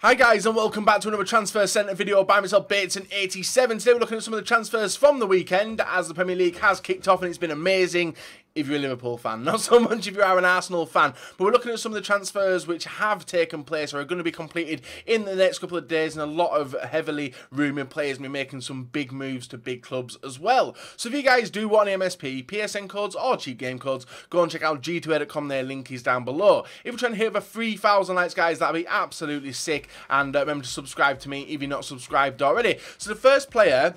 Hi guys and welcome back to another Transfer Centre video by myself, Bateson87. Today we're looking at some of the transfers from the weekend as the Premier League has kicked off and it's been amazing if you're a Liverpool fan. Not so much if you are an Arsenal fan, but we're looking at some of the transfers which have taken place or are going to be completed in the next couple of days, and a lot of heavily rumoured players will be making some big moves to big clubs as well. So if you guys do want MSP, PSN codes or cheap game codes, go and check out g2a.com, their link is down below. If you're trying to hit over 3,000 likes guys, that'd be absolutely sick, and remember to subscribe to me if you're not subscribed already. So the first player,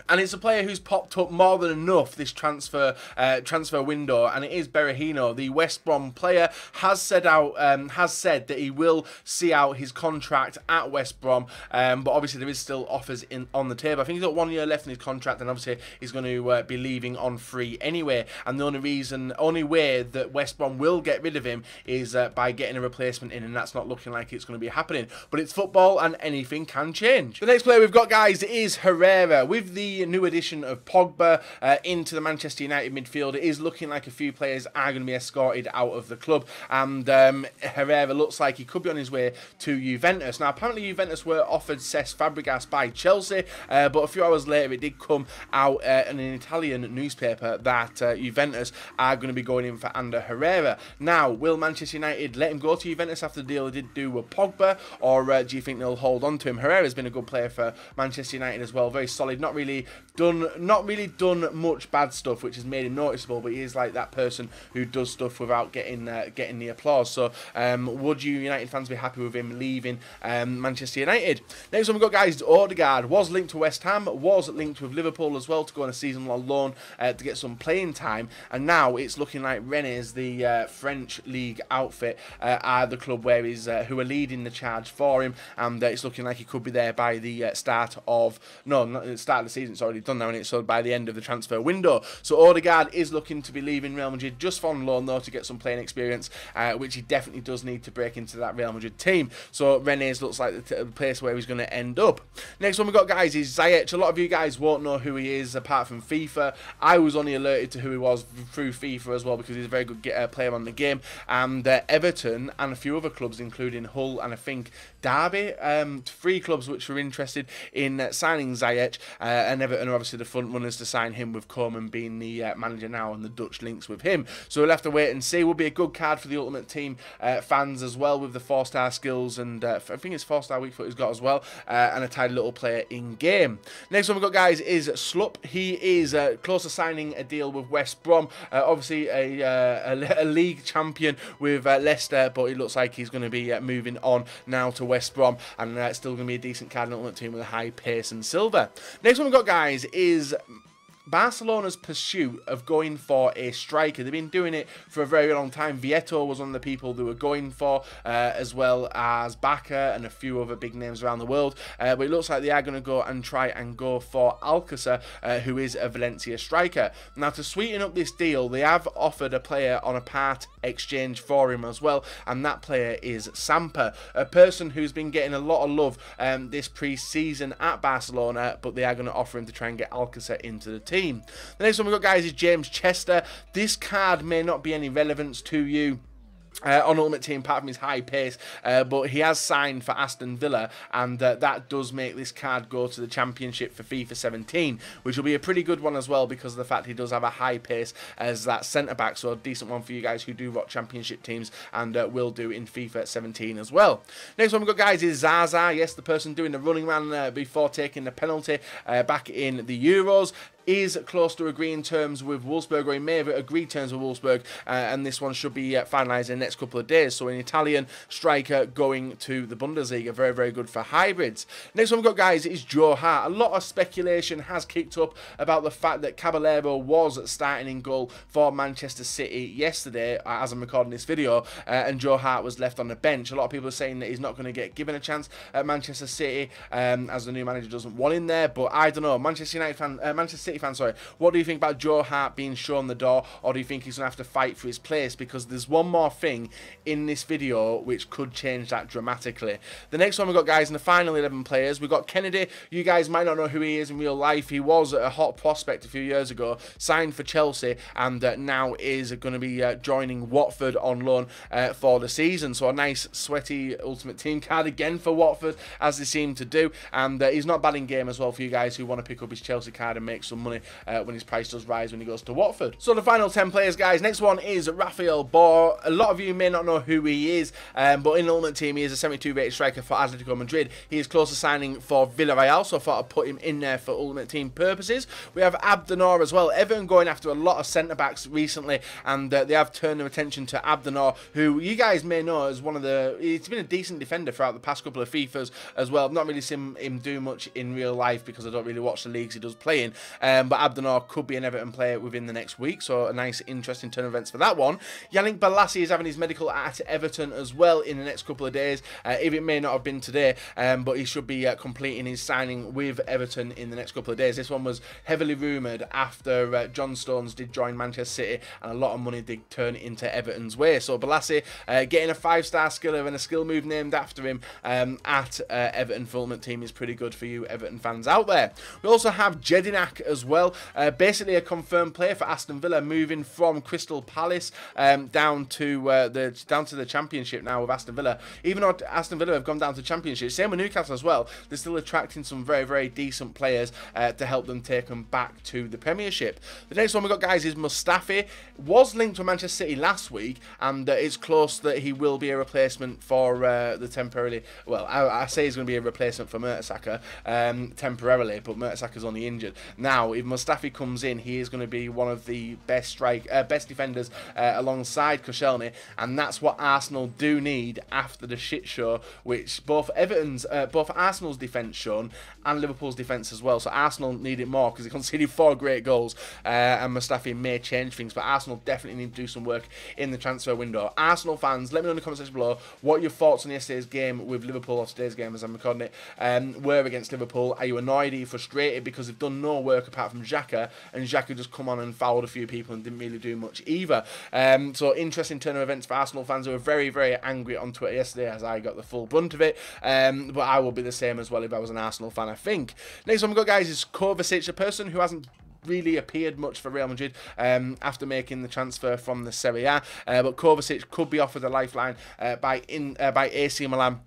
and it's a player who's popped up more than enough this transfer window, and it is Berahino, the West Brom player, has said that he will see out his contract at West Brom, but obviously there is still offers on the table. I think he's got 1 year left in his contract, and obviously he's going to be leaving on free anyway. And the only way that West Brom will get rid of him is by getting a replacement in, and that's not looking like it's going to be happening. But it's football, and anything can change. The next player we've got, guys, is Herrera. With the new addition of Pogba into the Manchester United midfield, it is looking like a few players are going to be escorted out of the club, and Herrera looks like he could be on his way to Juventus. Now apparently Juventus were offered Cesc Fabregas by Chelsea, but a few hours later it did come out in an Italian newspaper that Juventus are going to be going in for Ander Herrera. Now, will Manchester United let him go to Juventus after the deal they did do with Pogba, or do you think they'll hold on to him? Herrera's been a good player for Manchester United as well, very solid, not really done much bad stuff which has made him noticeable, but he is like that person who does stuff without getting the applause. So would you United fans be happy with him leaving Manchester United? Next one we've got, guys, Odegaard was linked to West Ham, was linked with Liverpool as well to go on a season-long loan to get some playing time, and now it's looking like Rennes, the French league outfit, are the club where he's who are leading the charge for him, and it's looking like he could be there by the start of the season. It's already done now, and it's so by the end of the transfer window. So Odegaard is looking to be leaving Real Madrid just on loan though, to get some playing experience, which he definitely does need to break into that Real Madrid team. So Rennes looks like the place where he's going to end up. Next one we got, guys, is Ziyech. A lot of you guys won't know who he is apart from FIFA. I was only alerted to who he was through FIFA as well, because he's a very good player on the game. And Everton and a few other clubs, including Hull and I think Derby, 3 clubs which were interested in signing Ziyech, and Everton are obviously the front runners to sign him, with Koeman being the manager now and the Dutch links with him. So we'll have to wait and see. Will be a good card for the Ultimate Team fans as well, with the 4-star skills, and I think it's 4-star weak foot he's got as well, and a tidy little player in game. Next one we've got, guys, is Slup. He is close to signing a deal with West Brom, obviously a league champion with Leicester, but it looks like he's going to be moving on now to West Brom, and it's still going to be a decent card in the Ultimate Team with a high pace and silver. Next one we've got, guys, is Barcelona's pursuit of going for a striker. They've been doing it for a very long time. Vieto was one of the people they were going for, as well as Bacca and a few other big names around the world. But it looks like they are going to go and try and go for Alcácer, who is a Valencia striker. Now, to sweeten up this deal, they have offered a player on a part exchange for him as well, and that player is Samper, a person who's been getting a lot of love this pre-season at Barcelona, but they are going to offer him to try and get Alcácer into the team. The next one we've got, guys, is James Chester. This card may not be any relevance to you on Ultimate Team apart from his high pace, but he has signed for Aston Villa, and that does make this card go to the Championship for FIFA 17, which will be a pretty good one as well, because of the fact he does have a high pace as that centre-back, so a decent one for you guys who do watch Championship teams and will do in FIFA 17 as well. Next one we've got, guys, is Zaza. Yes, the person doing the running man before taking the penalty back in the Euros, is close to agreeing terms with Wolfsburg, or he may have agreed terms with Wolfsburg, and this one should be finalised in the next couple of days. So an Italian striker going to the Bundesliga, very, very good for hybrids. Next one we've got, guys, is Joe Hart. A lot of speculation has kicked up about the fact that Caballero was starting in goal for Manchester City yesterday, as I'm recording this video, and Joe Hart was left on the bench. A lot of people are saying that he's not going to get given a chance at Manchester City, as the new manager doesn't want him there, but I don't know. Manchester City City fans, sorry, what do you think about Joe Hart being shown the door, or do you think he's going to have to fight for his place? Because there's one more thing in this video which could change that dramatically. The next one we've got, guys, in the final 11 players, we've got Kennedy. You guys might not know who he is in real life. He was a hot prospect a few years ago, signed for Chelsea, and now is going to be joining Watford on loan for the season. So a nice, sweaty Ultimate Team card again for Watford, as they seem to do. And he's not bad in game as well for you guys who want to pick up his Chelsea card and make some money when his price does rise when he goes to Watford. So the final 10 players, guys, next one is Rafael Bor. A lot of you may not know who he is, but in the Ultimate Team, he is a 72 rated striker for Atletico Madrid. He is close to signing for Villarreal, so I thought I'd put him in there for Ultimate Team purposes. We have Abdenor as well. Everton going after a lot of centre-backs recently, and they have turned their attention to Abdenor, who you guys may know as one of the... He's been a decent defender throughout the past couple of FIFAs as well. I've not really seen him do much in real life because I don't really watch the leagues he does play in, but Abdenor could be an Everton player within the next week, so a nice, interesting turn of events for that one. Yannick Bolasie is having his medical at Everton as well in the next couple of days, if it may not have been today, but he should be completing his signing with Everton in the next couple of days. This one was heavily rumoured after John Stones did join Manchester City, and a lot of money did turn into Everton's way. So Bolasie getting a 5-star skiller and a skill move named after him at Everton for Ultimate Team is pretty good for you Everton fans out there. We also have Jedinak as well, basically a confirmed player for Aston Villa, moving from Crystal Palace down to the Championship now with Aston Villa. Even though Aston Villa have gone down to Championship, same with Newcastle as well, they're still attracting some very, very decent players to help them take them back to the Premiership. The next one we got, guys, is Mustafi. Was linked to Manchester City last week, and it's close that he will be a replacement for the temporarily... Well, I say he's going to be a replacement for Mertesacker temporarily, but Mertesacker's only injured. Now, if Mustafi comes in, he is going to be one of the best defenders alongside Koscielny, and that's what Arsenal do need after the shit show, which both Arsenal's defence shown and Liverpool's defence as well. So Arsenal need it more because they conceded 4 great goals, and Mustafi may change things, but Arsenal definitely need to do some work in the transfer window. Arsenal fans, let me know in the comment section below what your thoughts on yesterday's game with Liverpool, or today's game as I'm recording it, were against Liverpool. Are you annoyed? Are you frustrated because they've done no work apart from Xhaka, and Xhaka just come on and fouled a few people and didn't really do much either? So interesting turn of events for Arsenal fans who were very, very angry on Twitter yesterday, as I got the full brunt of it, but I will be the same as well if I was an Arsenal fan, I think. Next one we got, guys, is Kovacic, a person who hasn't really appeared much for Real Madrid after making the transfer from the Serie A, but Kovacic could be offered a lifeline by AC Milan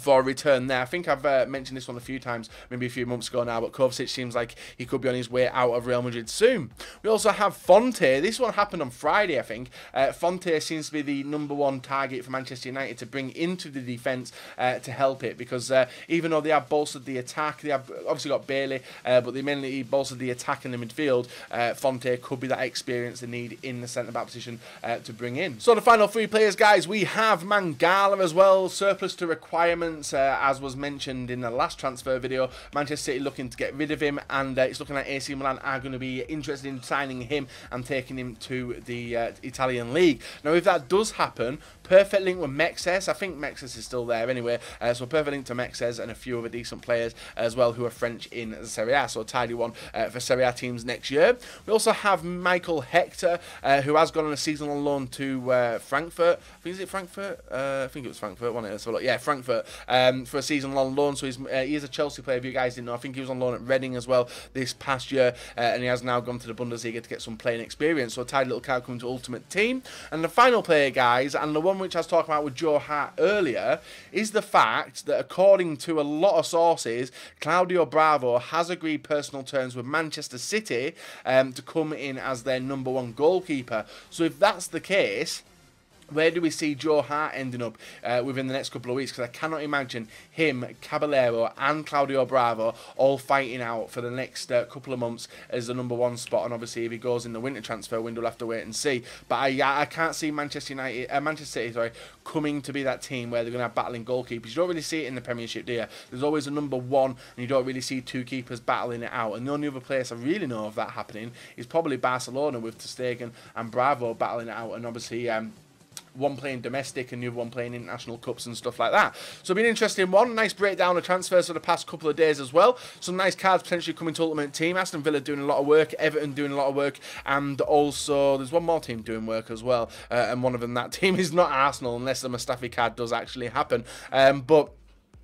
for a return there. I think I've mentioned this one a few times, maybe a few months ago now, but Kovacic seems like he could be on his way out of Real Madrid soon. We also have Fonte. This one happened on Friday, I think. Fonte seems to be the #1 target for Manchester United to bring into the defence to help it, because even though they have bolstered the attack, they have obviously got Bailey, but they mainly bolstered the attack in the midfield. Fonte could be that experience they need in the centre-back position to bring in. So the final 3 players, guys, we have Mangala as well, surplus to requirements. As was mentioned in the last transfer video, Manchester City looking to get rid of him, and it's looking like AC Milan are going to be interested in signing him and taking him to the Italian league. Now, if that does happen, perfect link with Mexes. I think Mexes is still there anyway, so perfect link to Mexes and a few other decent players as well who are French in the Serie A, so a tidy one for Serie A teams next year. We also have Michael Hector, who has gone on a season on loan to Frankfurt. I think, is it Frankfurt? I think it was Frankfurt, wasn't it? So, yeah, Frankfurt. For a season on loan, so he is a Chelsea player, if you guys didn't know. I think he was on loan at Reading as well this past year, and he has now gone to the Bundesliga to get some playing experience, so a tidy little card coming to Ultimate Team. And the final player, guys, and the one which I was talking about with Joe Hart earlier, is the fact that according to a lot of sources, Claudio Bravo has agreed personal terms with Manchester City to come in as their #1 goalkeeper. So if that's the case, where do we see Joe Hart ending up within the next couple of weeks? Because I cannot imagine him, Caballero and Claudio Bravo all fighting out for the next couple of months as the #1 spot. And obviously if he goes in the winter transfer window, we'll have to wait and see. But I can't see Manchester City coming to be that team where they're going to have battling goalkeepers. You don't really see it in the Premiership, do you? There's always a #1 and you don't really see 2 keepers battling it out. And the only other place I really know of that happening is probably Barcelona with ter Stegen and Bravo battling it out. And obviously one playing domestic and the other one playing international cups and stuff like that. So it'll be an interesting one. Nice breakdown of transfers for the past couple of days as well. Some nice cards potentially coming to Ultimate Team. Aston Villa doing a lot of work, Everton doing a lot of work, and also there's one more team doing work as well, and one of them, that team is not Arsenal, unless the Mustafi card does actually happen. But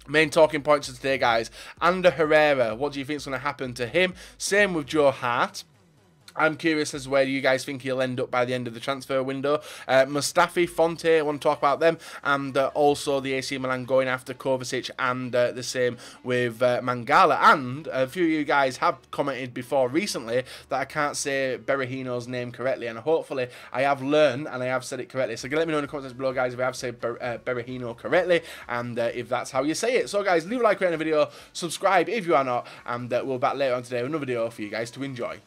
main talking points of today, guys. Ander Herrera, what do you think is going to happen to him? Same with Joe Hart. I'm curious as to where you guys think he'll end up by the end of the transfer window. Mustafi, Fonte, I want to talk about them. And also the AC Milan going after Kovacic, and the same with Mangala. And a few of you guys have commented before recently that I can't say Berahino's name correctly. And hopefully I have learned and I have said it correctly. So let me know in the comments below, guys, if I have said Berahino correctly and if that's how you say it. So, guys, leave a like on the video, subscribe if you are not, and we'll be back later on today with another video for you guys to enjoy.